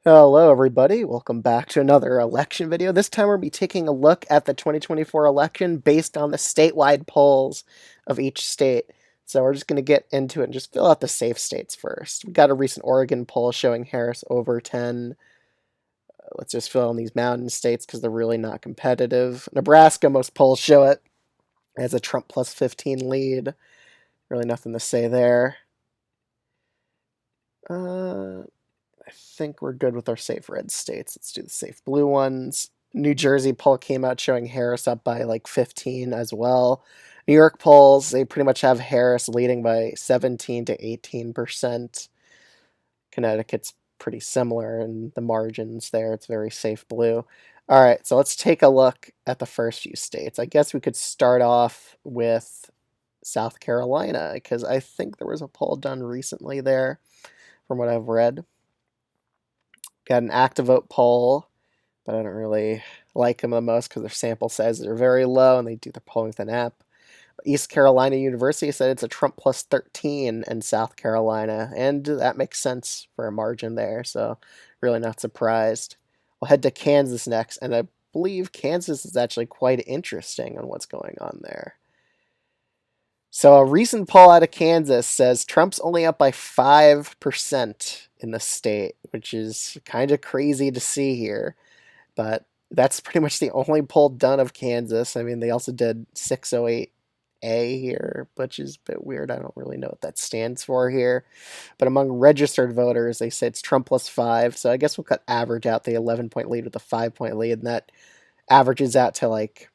Hello, everybody. Welcome back to another election video. This time we'll be taking a look at the 2024 election based on the statewide polls of each state. So we're just going to get into it and just fill out the safe states first. We got a recent Oregon poll showing Harris over 10. Let's just fill in these mountain states because they're really not competitive. Nebraska, most polls show it as a Trump plus 15 lead. Really nothing to say there. I think we're good with our safe red states. Let's do the safe blue ones. New Jersey poll came out showing Harris up by like 15 as well. New York polls, they pretty much have Harris leading by 17 to 18%. Connecticut's pretty similar in the margins there. It's very safe blue. All right, so let's take a look at the first few states. I guess we could start off with South Carolina because I think there was a poll done recently there from what I've read. Got an active vote poll, but I don't really like them the most because their sample sizes are very low and they do their polling with an app. East Carolina University said it's a Trump plus 13 in South Carolina, and that makes sense for a margin there, so really not surprised. We'll head to Kansas next, and I believe Kansas is actually quite interesting on what's going on there. So a recent poll out of Kansas says Trump's only up by 5% in the state, which is kind of crazy to see here. But that's pretty much the only poll done of Kansas. I mean, they also did 608A here, which is a bit weird. I don't really know what that stands for here. But among registered voters, they say it's Trump plus 5. So I guess we'll cut average out the 11-point lead with a 5-point lead, and that averages out to like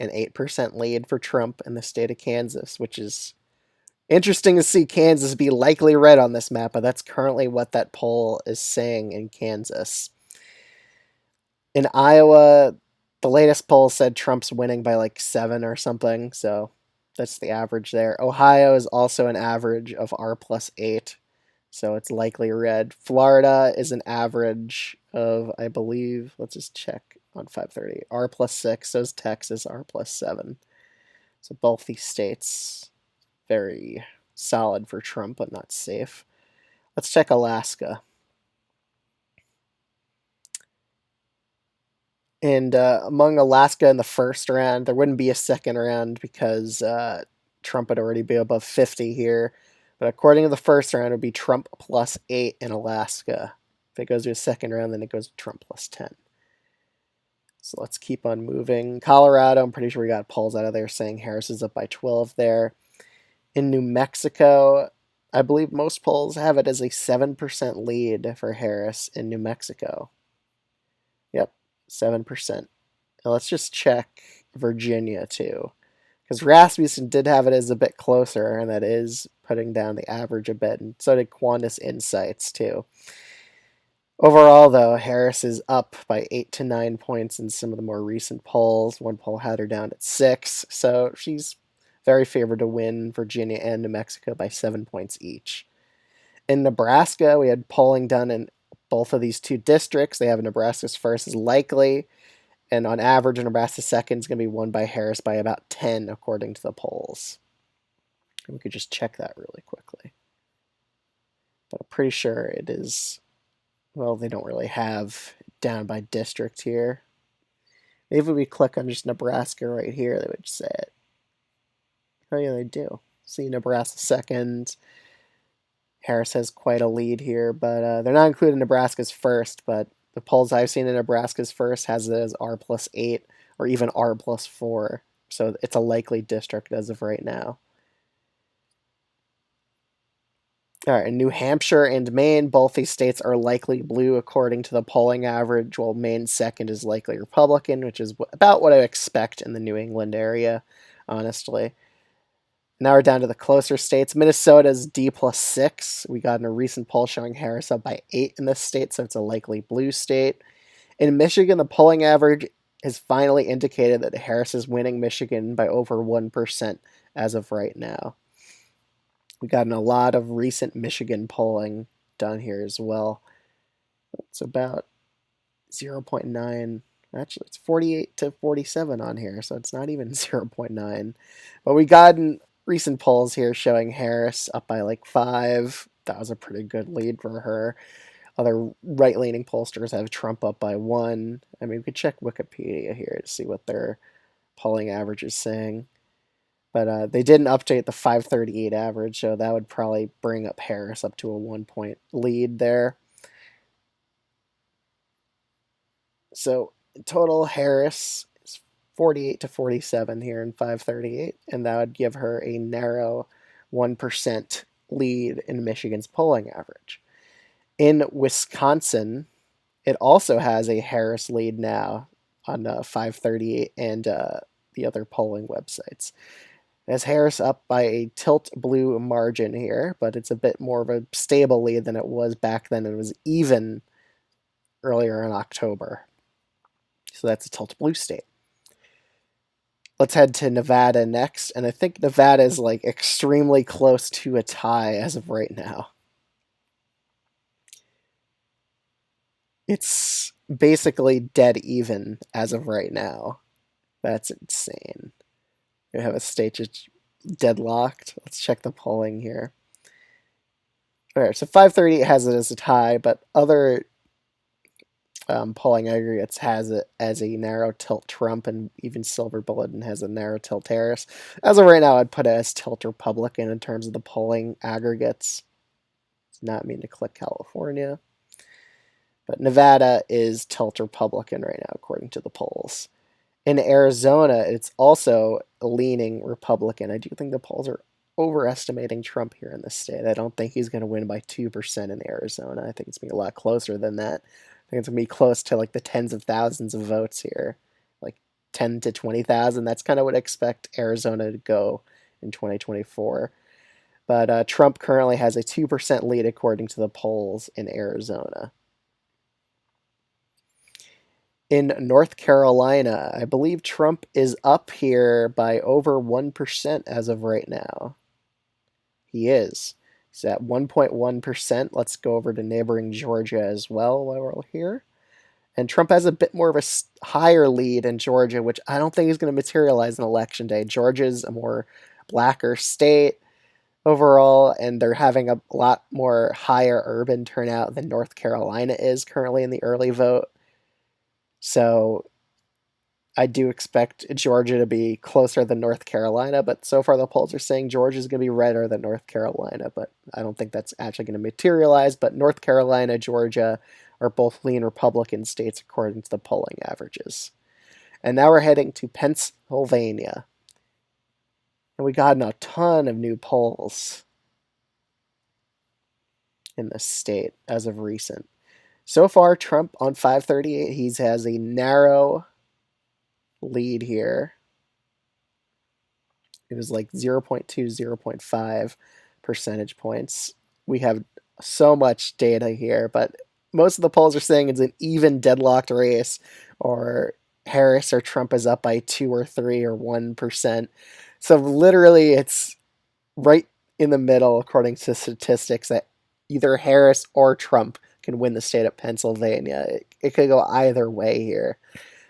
an 8% lead for Trump in the state of Kansas, which is interesting to see Kansas be likely red on this map, but that's currently what that poll is saying in Kansas. In Iowa, the latest poll said Trump's winning by like 7 or something, so that's the average there. Ohio is also an average of R plus 8, so it's likely red. Florida is an average of, I believe, let's just check on 530, R plus 6, so is Texas, R plus 7. So both these states, very solid for Trump, but not safe. Let's check Alaska. And among Alaska in the first round, there wouldn't be a second round because Trump would already be above 50 here. But according to the first round, it would be Trump plus 8 in Alaska. If it goes to a second round, then it goes to Trump plus 10. So let's keep on moving. Colorado, I'm pretty sure we got polls out of there saying Harris is up by 12 there. In New Mexico, I believe most polls have it as a 7% lead for Harris in New Mexico. Yep, 7%. Now let's just check Virginia too, because Rasmussen did have it as a bit closer, and that is putting down the average a bit, and so did Qantas Insights too. Overall, though, Harris is up by 8 to 9 points in some of the more recent polls. One poll had her down at 6, so she's very favored to win Virginia and New Mexico by 7 points each. In Nebraska, we had polling done in both of these two districts. They have Nebraska's first is likely, and on average, Nebraska's second is going to be won by Harris by about 10, according to the polls. And we could just check that really quickly. But I'm pretty sure it is, well, they don't really have down by district here. Maybe if we click on just Nebraska right here, they would say it. Oh, yeah, they do. See Nebraska second. Harris has quite a lead here, but they're not including Nebraska's first, but the polls I've seen in Nebraska's first has it as R plus 8 or even R plus 4. So it's a likely district as of right now. All right, in New Hampshire and Maine, both these states are likely blue according to the polling average, while Maine's second is likely Republican, which is about what I expect in the New England area, honestly. Now we're down to the closer states. Minnesota's D plus 6. We got in a recent poll showing Harris up by 8 in this state, so it's a likely blue state. In Michigan, the polling average has finally indicated that Harris is winning Michigan by over 1% as of right now. We got in a lot of recent Michigan polling done here as well. It's about 0.9. Actually, it's 48 to 47 on here, so it's not even 0.9. But we got in recent polls here showing Harris up by like 5. That was a pretty good lead for her. Other right-leaning pollsters have Trump up by one. I mean, we could check Wikipedia here to see what their polling average is saying. But they didn't update the 538 average, so that would probably bring up Harris up to a 1 point lead there. So in total, Harris is 48 to 47 here in 538, and that would give her a narrow 1% lead in Michigan's polling average. In Wisconsin, it also has a Harris lead now on 538 and the other polling websites. It has Harris up by a tilt blue margin here, but it's a bit more of a stable lead than it was back then. It was even earlier in October. So that's a tilt blue state. Let's head to Nevada next, and I think Nevada is like extremely close to a tie as of right now. It's basically dead even as of right now. That's insane. We have a state just deadlocked. Let's check the polling here. All right, so 538 has it as a tie, but other polling aggregates has it as a narrow tilt Trump, and even Silver Bulletin has a narrow tilt Harris. As of right now, I'd put it as tilt Republican in terms of the polling aggregates. It's not mean to click California. But Nevada is tilt Republican right now, according to the polls. In Arizona, it's also leaning Republican. I do think the polls are overestimating Trump here in this state. I don't think he's going to win by 2% in Arizona. I think it's going to be a lot closer than that. I think it's going to be close to like the tens of thousands of votes here, like 10 to 20,000. That's kind of what I expect Arizona to go in 2024. But Trump currently has a 2% lead according to the polls in Arizona. In North Carolina, I believe Trump is up here by over 1% as of right now. He is. He's at 1.1%. Let's go over to neighboring Georgia as well while we're here. And Trump has a bit more of a higher lead in Georgia, which I don't think is going to materialize in Election Day. Georgia's a more blacker state overall, and they're having a lot more higher urban turnout than North Carolina is currently in the early vote. So I do expect Georgia to be closer than North Carolina, but so far the polls are saying Georgia is going to be redder than North Carolina, but I don't think that's actually going to materialize. But North Carolina, Georgia are both lean Republican states according to the polling averages. And now we're heading to Pennsylvania. And we gotten a ton of new polls in this state as of recent. So far, Trump on 538, he has a narrow lead here. It was like 0.2, 0.5 percentage points. We have so much data here, but most of the polls are saying it's an even deadlocked race, or Harris or Trump is up by 2 or 3 or 1%. So literally it's right in the middle, according to statistics, that either Harris or Trump can win the state of Pennsylvania. It could go either way here.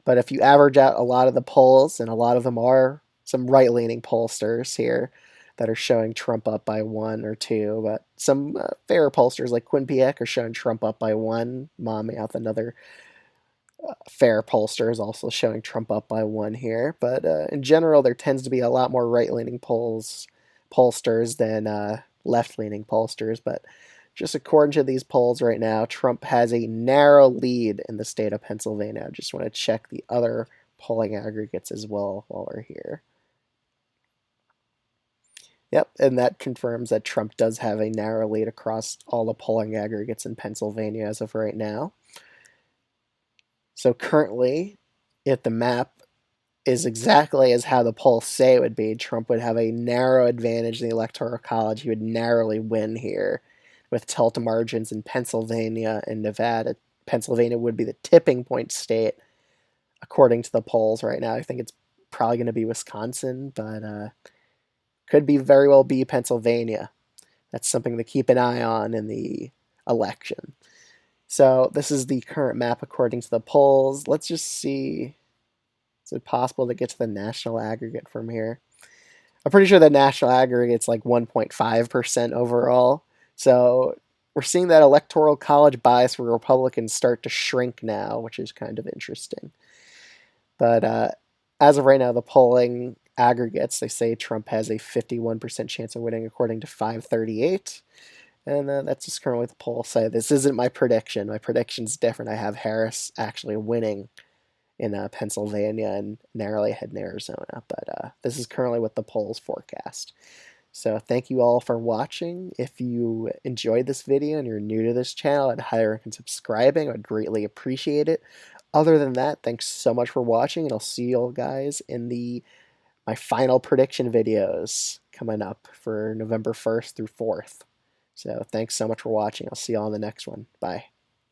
But if you average out a lot of the polls, and a lot of them are some right-leaning pollsters here that are showing Trump up by 1 or 2, but some fair pollsters like Quinnipiac are showing Trump up by 1. Monmouth, another fair pollster, is also showing Trump up by 1 here. But in general, there tends to be a lot more right-leaning pollsters than left-leaning pollsters. But just according to these polls right now, Trump has a narrow lead in the state of Pennsylvania. I just want to check the other polling aggregates as well while we're here. Yep, and that confirms that Trump does have a narrow lead across all the polling aggregates in Pennsylvania as of right now. So currently, if the map is exactly as how the polls say it would be, Trump would have a narrow advantage in the Electoral College. He would narrowly win here with tilt margins in Pennsylvania and Nevada. Pennsylvania would be the tipping point state, according to the polls right now. I think it's probably going to be Wisconsin, but could be very well be Pennsylvania. That's something to keep an eye on in the election. So this is the current map according to the polls. Let's just see. Is it possible to get to the national aggregate from here? I'm pretty sure the national aggregate's like 1.5% overall. So we're seeing that electoral college bias for Republicans start to shrink now, which is kind of interesting. But as of right now, the polling aggregates, they say Trump has a 51% chance of winning according to 538. And that's just currently what the polls say. This isn't my prediction. My prediction's different. I have Harris actually winning in Pennsylvania and narrowly ahead in Arizona. But this is currently what the polls forecast. So thank you all for watching. If you enjoyed this video and you're new to this channel, I'd highly recommend subscribing. I'd greatly appreciate it. Other than that, thanks so much for watching, and I'll see you all guys in my final prediction videos coming up for November 1st through 4th. So thanks so much for watching. I'll see you all in the next one. Bye.